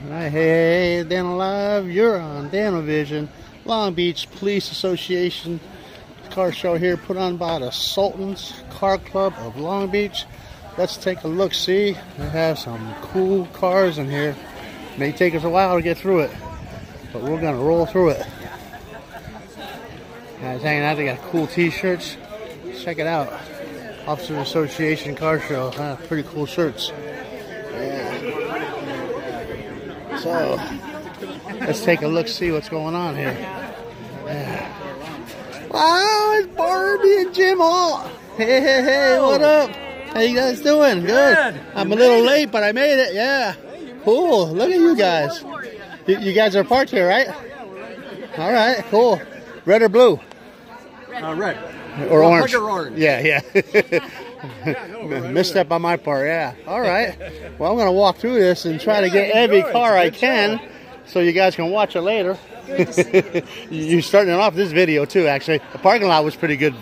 Alright, hey, Dano Live, you're on Danovision, Long Beach Police Association car show here put on by the Sultans Car Club of Long Beach. Let's take a look, see, they have some cool cars in here. May take us a while to get through it, but we're gonna roll through it. Guys hanging out, they got cool t-shirts. Check it out. Officer Association car show, pretty cool shirts. So, let's take a look, see what's going on here. Yeah. Wow, it's Barbie and Jim Hall. Hey, what up? How you guys doing? Good. I'm a little late, but I made it. Yeah. Cool. Look at you guys. You guys are parked here, right? All right, cool. Red or blue? Red. Or orange. Like orange. Yeah. Misstep on my part, yeah. All right. Well, I'm going to walk through this and try to get every car I can so you guys can watch it later. Good to see you. You're starting off this video, too, actually. The parking lot was pretty good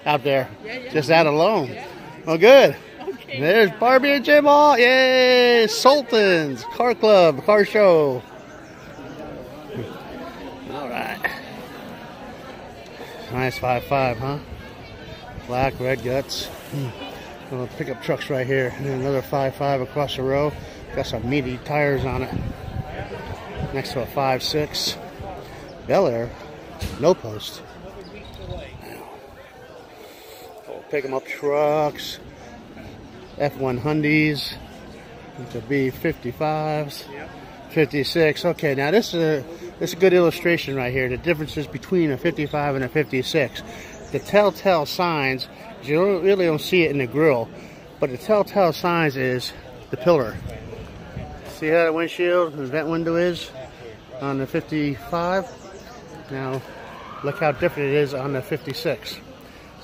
out there. Just that alone. Well, good. Okay. There's Barbie and Jim Hall. Yay! Sultans Car Club, car show. All right. Nice 5.5, huh? Black, red guts. Pickup trucks right here. And another 5.5 across the row. Got some meaty tires on it. Next to a 5.6. Bel Air, no post. Pick 'em up trucks. F1 Hyundais. The B55s. 56. Okay, now this is a good illustration right here. The differences between a 55 and a 56. The telltale signs, you really don't see it in the grill, but the telltale signs is the pillar. See how the windshield and the vent window is on the 55? Now, look how different it is on the 56.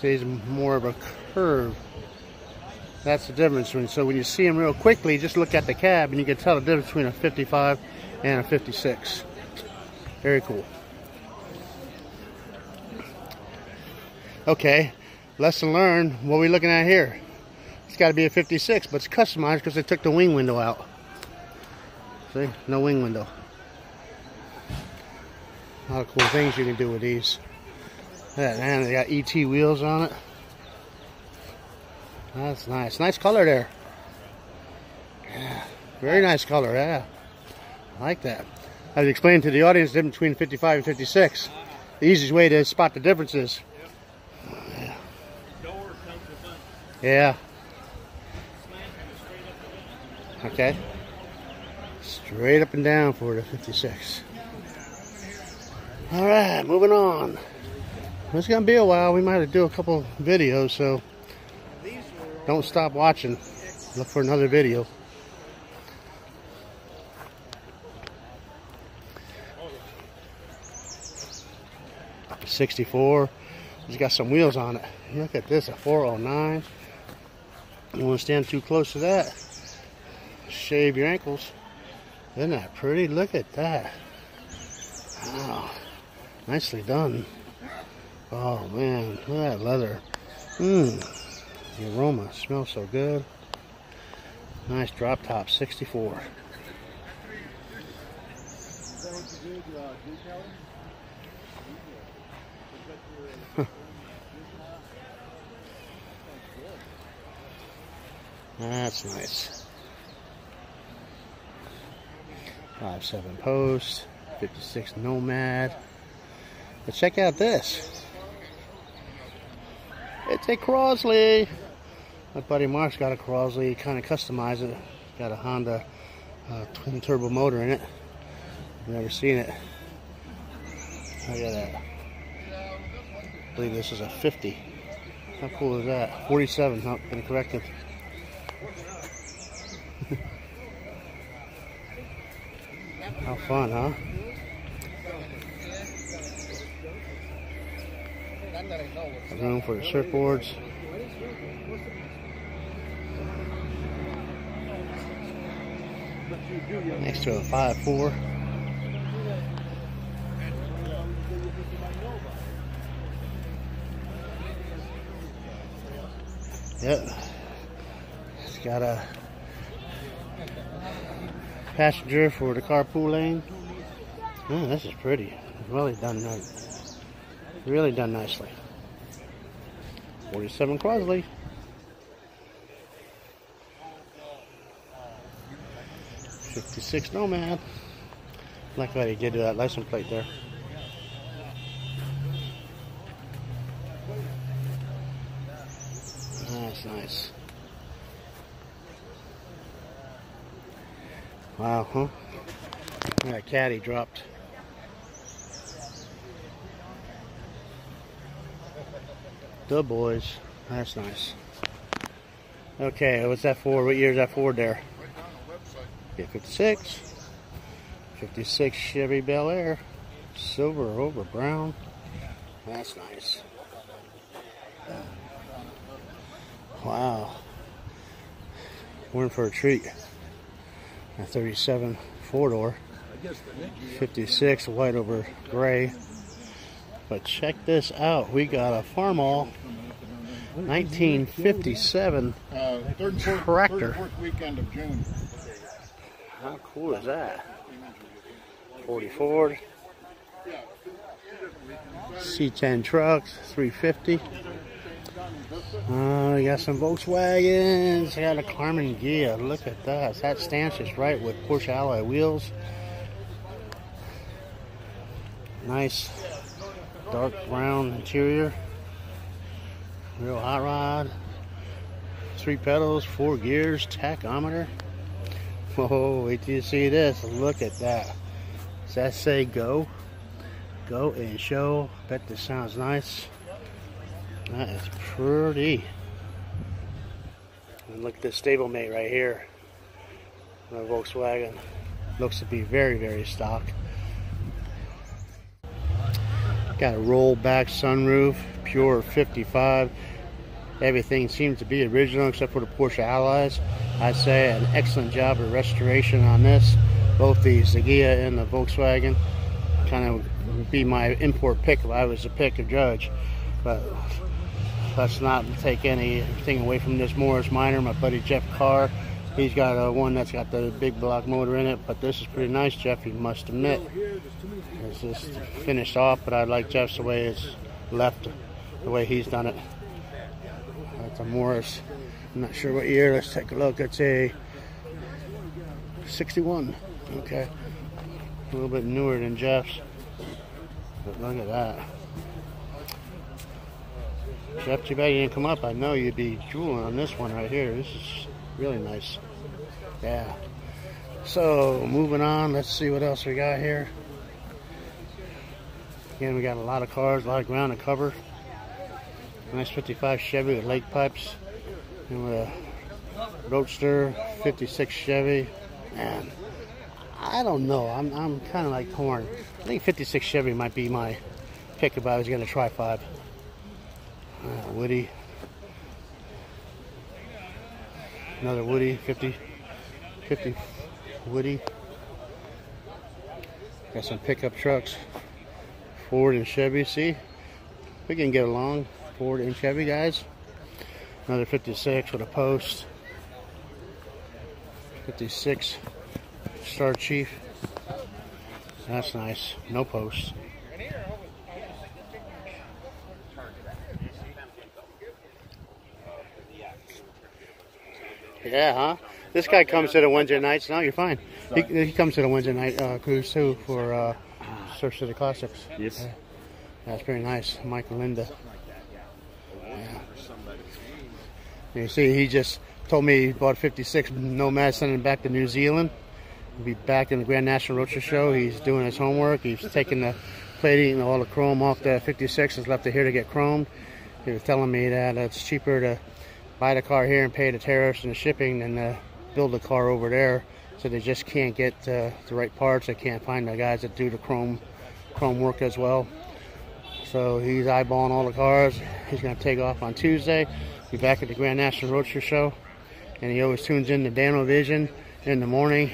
See, it's more of a curve. That's the difference. So when you see them real quickly, just look at the cab and you can tell the difference between a 55 and a 56. Very cool. Okay, lesson learned. What are we looking at here? It's got to be a 56, but it's customized because they took the wing window out. See, no wing window. A lot of cool things you can do with these. Yeah, man, they got ET wheels on it. That's nice. Nice color there. Yeah, very nice color, yeah. I like that. I was explaining to the audience the difference between 55 and 56. The easiest way to spot the differences. Yeah. Okay. Straight up and down for the 56. Alright, moving on. It's going to be a while. We might have to do a couple videos, so don't stop watching. Look for another video. '64. It's got some wheels on it. Look at this, a 409. You don't want to stand too close to that. Shave your ankles. Isn't that pretty? Look at that. Wow. Nicely done. Oh man, look at that leather. The aroma smells so good. Nice drop top, 64. That's nice. 5.7 post, 56 Nomad. But check out this. It's a Crosley. My buddy Mark's got a Crosley. He kind of customized it. Got a Honda twin turbo motor in it. Never seen it. Look at that. I believe this is a 50. How cool is that? 47. Oh, been corrected. How fun, huh? Room for the surfboards. Next to a 5.4. Yep. It's got a passenger for the carpool lane. Oh, this is pretty. Really done nice. Really done nicely. 47 Crosley. 56 Nomad. Like how they did to that license plate there. That's nice. Wow, huh? That caddy dropped. The boys. That's nice. Okay, what's that for? What year is that for there? Yeah, 56. 56 Chevy Bel Air. Silver over brown. That's nice. Wow. We're in for a treat. A 37 four-door. 56 white over gray. But check this out. We got a Farmall 1957 tractor. Weekend of June. How cool is that? 40 Ford. C10 trucks, 350. We got some Volkswagens. I got a Carmen Ghia. Look at that. That stance is right with Porsche alloy wheels. Nice dark brown interior. Real hot rod. 3 pedals, 4 gears, tachometer. Whoa, wait till you see this. Look at that. Does that say go? Go and show. Bet this sounds nice. That is pretty. And look at this stablemate right here. The Volkswagen. Looks to be very, very stock. Got a roll-back sunroof, pure 55. Everything seems to be original except for the Porsche alloys. I'd say an excellent job of restoration on this. Both the Ghia and the Volkswagen. Kind of would be my import pick if I was a pick of judge. But let's not take anything away from this Morris Minor. My buddy Jeff Carr, he's got one that's got the big block motor in it. But this is pretty nice, Jeff, you must admit. It's just finished off, but I like Jeff's the way it's left, the way he's done it. That's a Morris. I'm not sure what year. Let's take a look. It's a 61. Okay. A little bit newer than Jeff's. But look at that. Jeff, too bad you didn't come up. I know you'd be drooling on this one right here. This is really nice. Yeah. So, moving on. Let's see what else we got here. Again, we got a lot of cars, a lot of ground to cover. Nice 55 Chevy with lake pipes. And with a Roadster, 56 Chevy. Man, I don't know. I'm kind of like torn. I think 56 Chevy might be my pick if I was going to try 5. Woody. Another Woody, 50 Woody. Got some pickup trucks. Ford and Chevy, see? We can get along. Ford and Chevy, guys. Another 56 with a post. 56 Star Chief. That's nice. No post. Yeah, huh? This guy comes to the Wednesday nights. No, you're fine. He comes to the Wednesday night cruise too for Surf City Classics. Yes. Yeah. That's very nice. Mike and Linda. Yeah. You see, he just told me he bought 56 Nomad, sending back to New Zealand. He'll be back in the Grand National Roadster Show. He's doing his homework. He's taking the plating and all the chrome off the 56. It's left it here to get chromed. He was telling me that it's cheaper to buy the car here and pay the tariffs and the shipping than build the car over there. So they just can't get the right parts. They can't find the guys that do the chrome work as well. So he's eyeballing all the cars. He's going to take off on Tuesday. Be back at the Grand National Roadster Show. And he always tunes in to Danovision in the morning.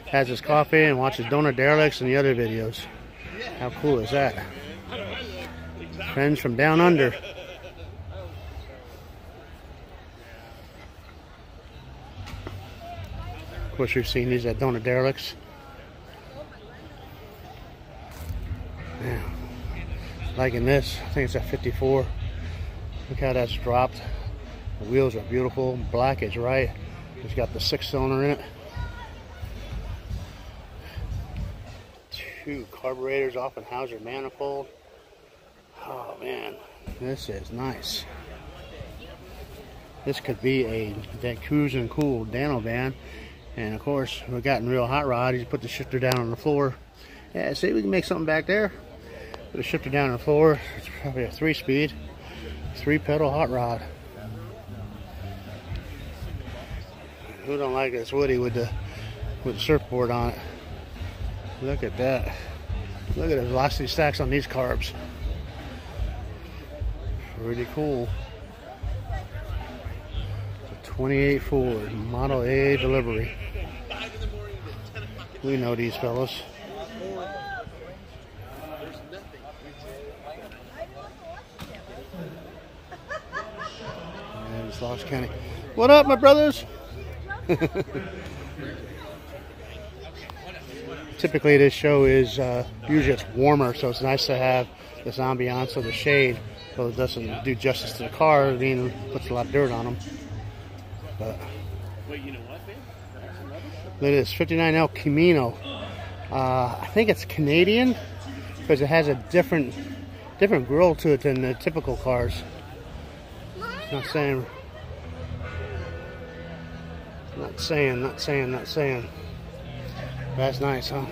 Has his coffee and watches Donut Derelicts and the other videos. How cool is that? Friends from down under. Of course, we've seen these at Dano Derelicts. Yeah. Liking this. I think it's at 54. Look how that's dropped. The wheels are beautiful. Black is right. It's got the 6-cylinder in it. 2 carburetors off and Hauser manifold. Oh man, this is nice. This could be that cruising cool Dano van. And of course, we've gotten real hot rod. You put the shifter down on the floor. Yeah, see, we can make something back there. Put the shifter down on the floor. It's probably a 3-speed, 3-pedal hot rod. Who don't like this Woody with the surfboard on it? Look at that. Look at the velocity stacks on these carbs. Really cool. It's a 28 Ford Model A delivery. We know these fellas. And it's Lost County. What up, my brothers? Typically this show is usually it's warmer, so it's nice to have this ambiance of the shade, so it doesn't do justice to the car. I mean, it puts a lot of dirt on them. But look at this 59L Camino. I think it's Canadian because it has a different grille to it than the typical cars. Not saying. That's nice, huh?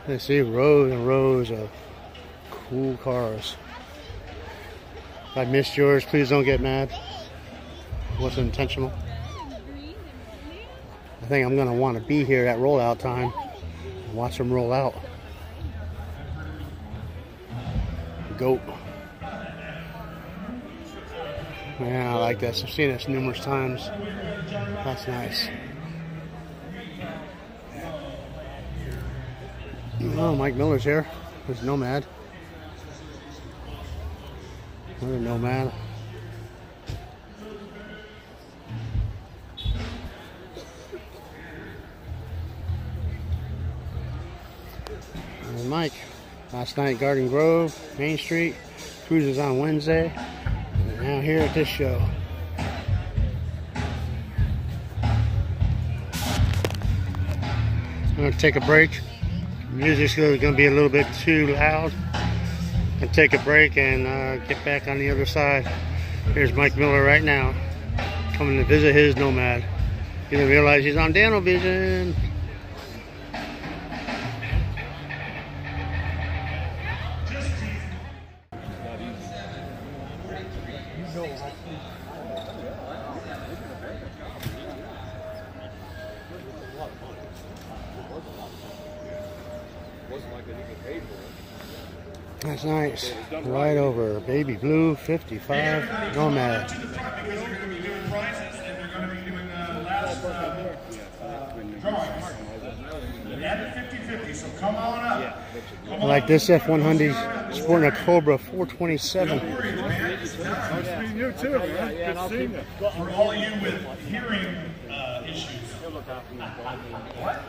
Let's see, rows and rows of cool cars. If I missed yours, please don't get mad. It wasn't intentional. I think I'm gonna want to be here at rollout time and watch them roll out. Goat. Yeah, I like this. I've seen this numerous times. That's nice. Oh, Mike Miller's here. There's Nomad. Another Nomad. And Mike. Last night, Garden Grove, Main Street. Cruises on Wednesday. Now here at this show. I'm going to take a break. Music's going to be a little bit too loud. And take a break and get back on the other side. Here's Mike Miller right now, coming to visit his Nomad. He didn't realize he's on Danovision. That's nice. Right over. Baby blue, 55. Nomad. I like this F100 sporting a Cobra 427. You too, man. Good seeing you. For all you with hearing issues. What?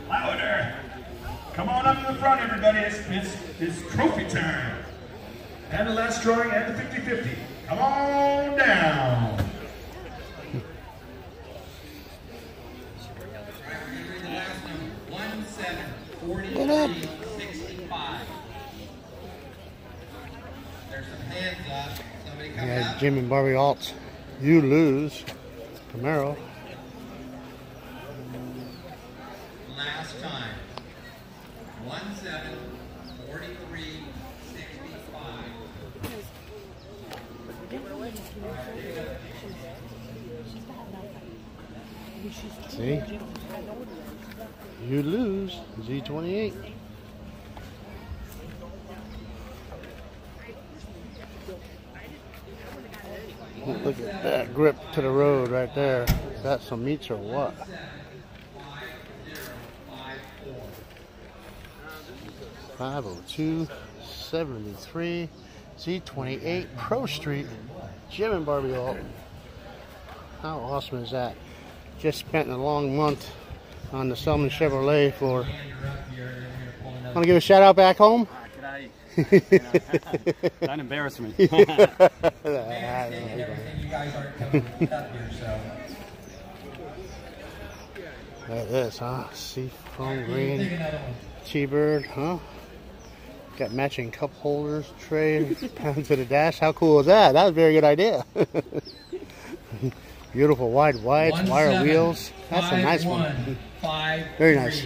Louder. Come on up to the front, everybody. It's trophy time. And the last drawing and the 50-50. Come on down. What up? Yeah, Jim and Barbie Alt. You lose. Camaro. Last time. 17:43.65. See? You lose. Z28. Look at that grip to the road right there. Is that some meats or what? 502, 73, Z28 Pro Street Jim and Barbie Alt. How awesome is that? Just spent a long month on the Sultans Chevrolet for. Want to give a shout out back home? Don't embarrass me. You guys aren't coming up here, so. Look at this, huh? Seafoam green T-bird, huh? Got matching cup holders, tray, down to the dash. How cool is that? That was a very good idea. Beautiful wide whites, wire wheels. That's a nice one. Very nice.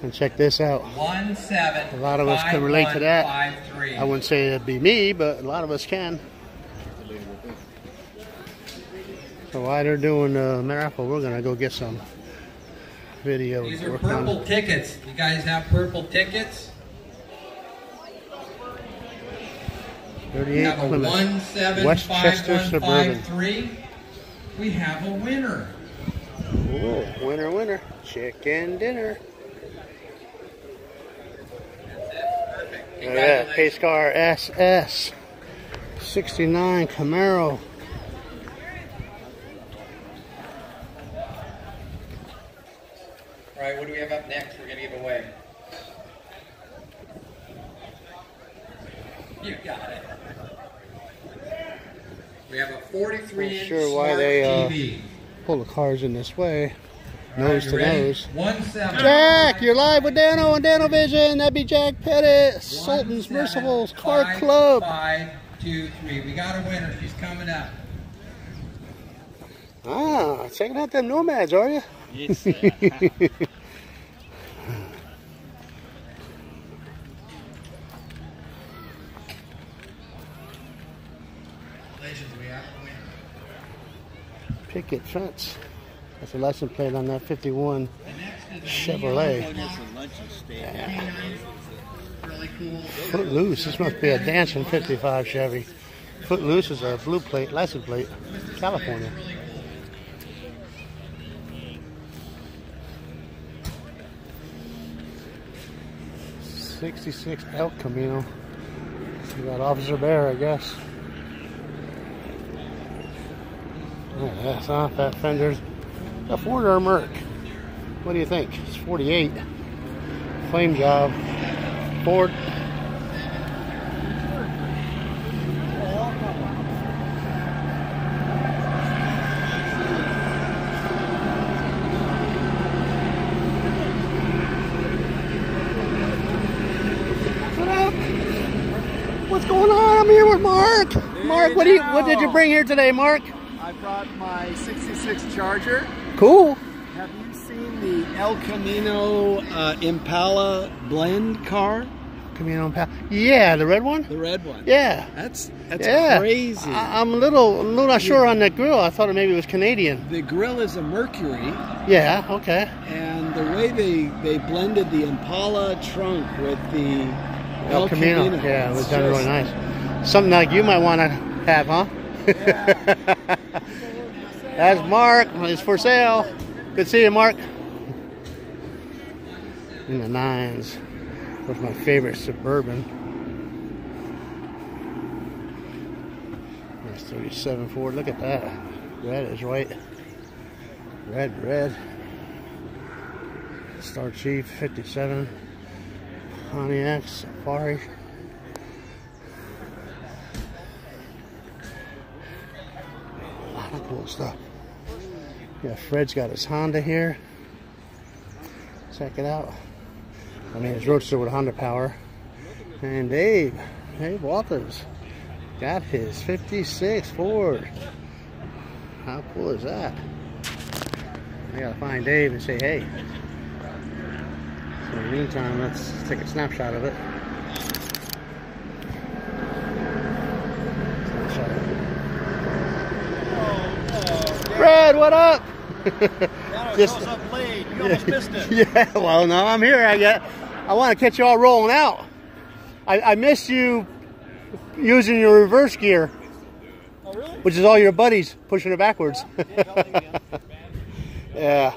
And check this out. A lot of us can relate to that. I wouldn't say it'd be me, but a lot of us can. So while they're doing the raffle, we're gonna go get some video. These are purple tickets. You guys have purple tickets? 38 Plymouth, Westchester Suburban. We have a winner. Ooh, winner, winner. Chicken dinner. Look at that, pace car SS 69 Camaro. All right, what do we have up next? We're going to give away. You got it. We have a 43-inch Not sure why smart they TV. pull the cars in this way. Nose to nose. 17. Jack, you're live with Dano on Danovision. That'd be Jack Pettit, Sultans, Merciful's Car Club. 5, 2, 3. We got a winner. She's coming up. Ah, checking out them Nomads, are you? Yes. Picket fence. That's a license plate on that 51 Chevrolet. Yeah. Footloose. This must be a dancing 55 Chevy. Footloose is our blue plate, license plate, California. '66 El Camino. We got Officer Bear, I guess. Oh, that's not fat fenders. A Ford or a Merc? What do you think? It's 48. Flame job. Ford. What up? What's going on? I'm here with Mark. Mark, what did you bring here today, Mark? I brought my 66 Charger. Cool. Have you seen the El Camino Impala blend car? Camino Impala. Yeah, the red one? The red one. Yeah. That's yeah. crazy. I'm a little not sure on the grill. I thought maybe it was Canadian. The grill is a Mercury. Yeah, okay. And the way they blended the Impala trunk with the El Camino. Yeah, it was done really nice. Something like you might want to have, huh? Yeah. That's Mark. It's for sale. Good to see you, Mark. In the 9s. That's my favorite Suburban. That's 37 Ford. Look at that. Red is white. Red. Star Chief 57. Pontiac Safari. Cool stuff. Yeah, Fred's got his Honda here. Check it out. I mean, his Roadster with Honda power. And Dave Walters got his 56 Ford. How cool is that? I gotta find Dave and say, hey. So in the meantime, let's take a snapshot of it. Fred, what up? Just up late. You almost missed it. Yeah, well, no, I'm here. I want to catch you all rolling out. I missed you using your reverse gear. Oh, really? Which is all your buddies pushing it backwards. Yeah.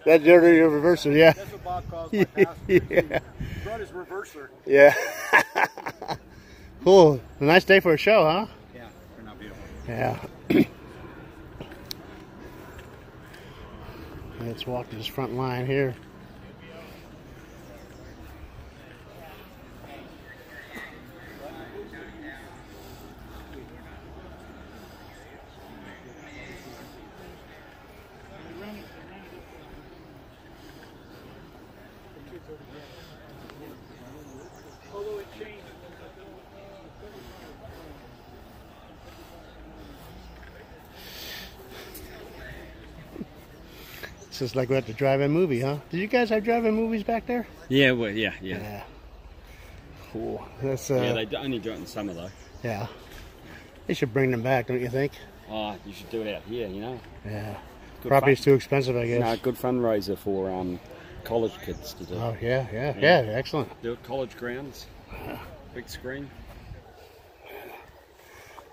That's your reverser, yeah. That's what Bob calls my pastor. Yeah. Brought his reverser. Yeah. Cool. A nice day for a show, huh? Yeah, turned out beautiful. Yeah. Let's walk to this front line here. It's just like we're at the drive-in movie, huh? Did you guys have drive-in movies back there? Yeah, well, yeah. Cool. That's Yeah, they only do it in summer though. yeah. They should bring them back, don't you think? Oh, you should do it out here, you know. Yeah. Good Property's fun. too expensive, I guess. No, good fundraiser for college kids to do. Oh yeah. Excellent. Do it college grounds, big screen.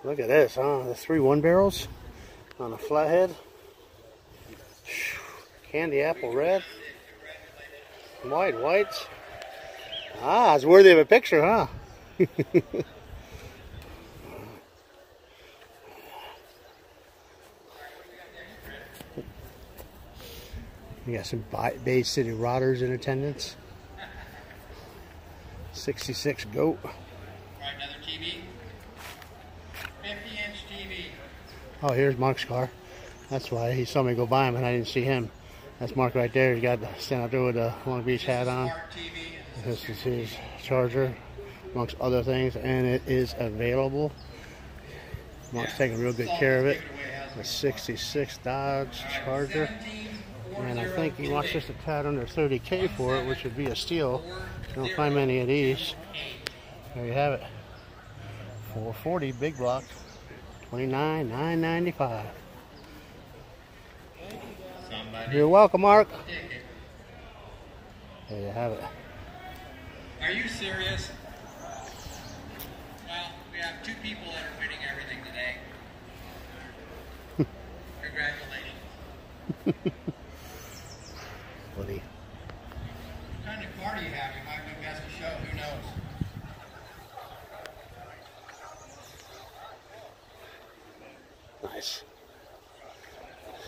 Look at this, huh? The 3 1-barrels on a flathead. Candy apple red. Whites. Ah, it's worthy of a picture, huh? You got some Bay City Rotters in attendance. 66 goat. Right, another TV. 50-inch TV. Oh, here's Mark's car. That's why he saw me go by him and I didn't see him. That's Mark right there. He got stand out there with a Long Beach hat on. This is his Charger, amongst other things, and it is available. Mark's taking real good care of it. A 66 Dodge Charger. And I think he wants just a tad under 30K for it, which would be a steal. You don't find many of these. There you have it. 440 big block. $29,995. You're welcome, Mark. There you have it. Are you serious? Well, we have 2 people that are winning everything today. Congratulations. Buddy. What kind of car do you have? You might be best to show. Who knows? Nice.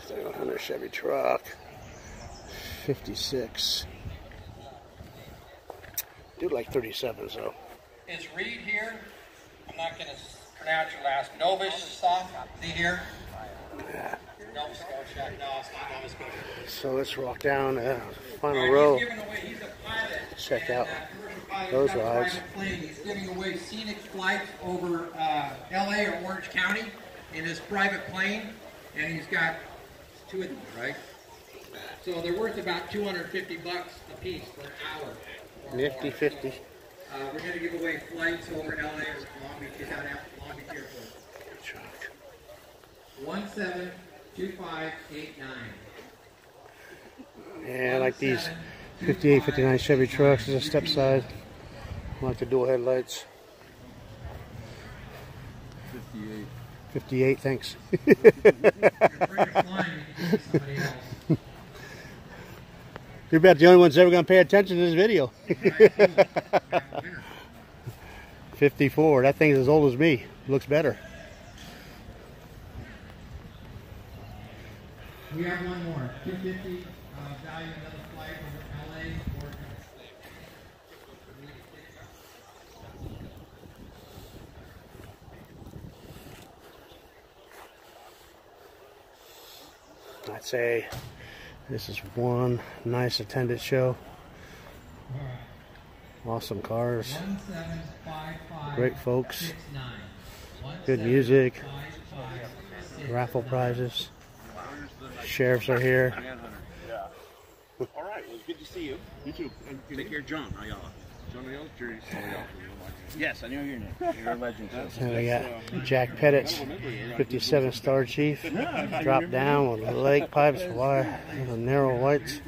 100 Chevy truck. 56. Dude, like 37s though. Is Reed here? I'm not going to pronounce your last. Danovision, is he here? Yeah. Nova Scotia. No, it's not Nova Scotia. So let's walk down the final row. He's giving away, he's a pilot. Check out Pilot, those he's got a rides. private plane. He's giving away scenic flights over LA or Orange County in his private plane, and he's got 2 of them, right? So they're worth about $250 a piece for an hour. Nifty 50. We're going to give away flights over LA or Long Beach. He's out at Long Beach Airport. Truck. 172589. Yeah, I like these 58, 59 Chevy trucks. There's a step side. I like the dual headlights. 58. 58, thanks. You're afraid of flying, you can give somebody else. You're about the only one's ever going to pay attention to this video. 54. That thing's as old as me. Looks better. We have one more. 250 value another flight over LA or I'd say this is one nice attended show. Awesome cars. 1755 Great folks. 69. Good music. Raffle prizes. Sheriffs are here. All right, well, good to see you. You too. Take care, John Ayala. John Ayala? Yes, I know your name. You're a legend. And we got Jack Pettit's 57 Star Chief. Drop down with leg pipes, wire, narrow whites.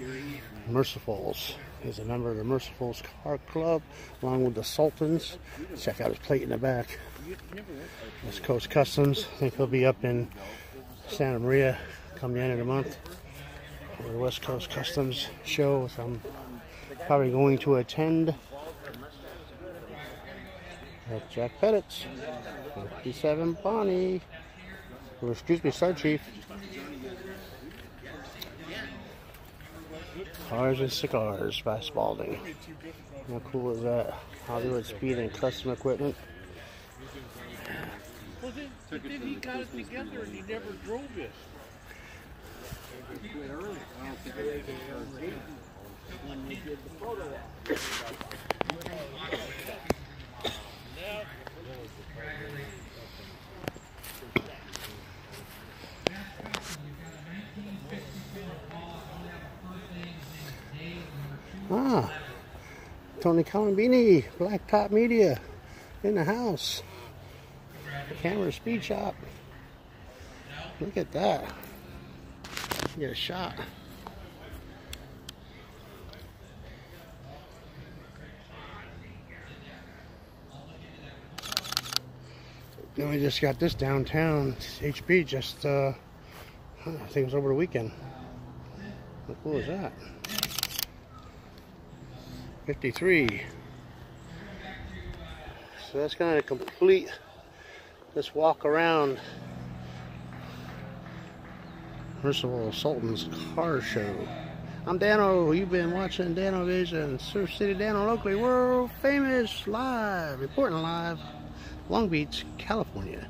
Mercifuls. He's a member of the Merciful's Car Club, along with the Sultans. Check out his plate in the back. West Coast Customs. I think he'll be up in Santa Maria come the end of the month. For the West Coast Customs show, which I'm probably going to attend. That's Jack Pettit's. 57 Bonnie. Or excuse me, Star Chief. Cars and Cigars by Spalding. How cool is that? Hollywood Speed and Custom Equipment. Well, then he got it together and he never drove it. When we did the photo op. Ah, Tony Colombini, Blacktop Media, in the house. Camera Speed Shop. Look at that. Get a shot. Then we just got this downtown. HB just, I think it was over the weekend. How cool is that? 53. So that's kind of complete this walk around. First of all, Sultans car show. I'm Dano. You've been watching Danovision, SurfCityDano, locally world famous, live, reporting live, Long Beach, California.